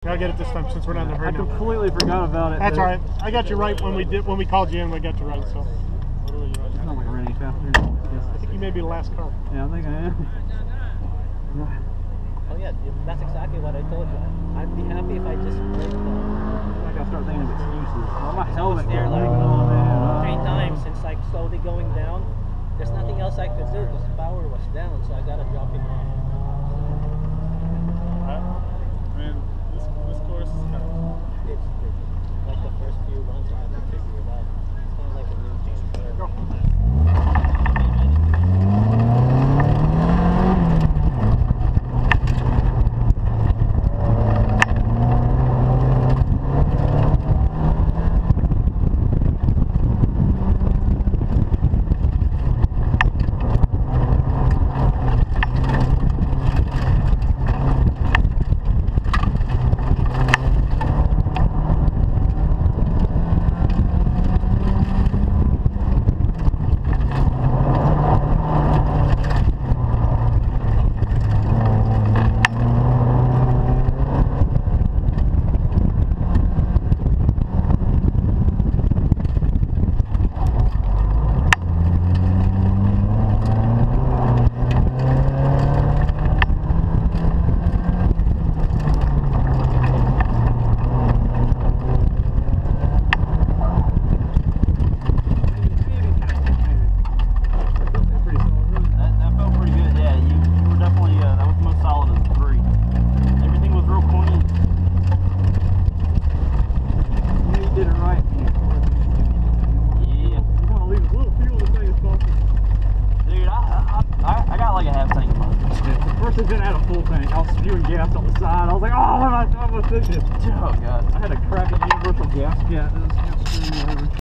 I'll get it this time since we're not in the hurry. I completely forgot about it. That's all right. I got you right when we called you in. We got you right. So. It's not like we're any faster. I think you may be the last car. Yeah, I think I am. Oh yeah, that's exactly what I told you. I'd be happy if I just break I gotta start thinking of excuses. Well, my helmet there like on, man. 3 times since like slowly going down. There's nothing else I could do because the power was down, so I gotta drop him off. I mean, this course is kind of... It's like the first few runs I had to figure it out. It's kind of like a new thing. Go. First, it didn't have a full tank. I was spewing gas on the side. I was like, oh, what am I thinking? Oh, God. I had a crappy universal gas cat.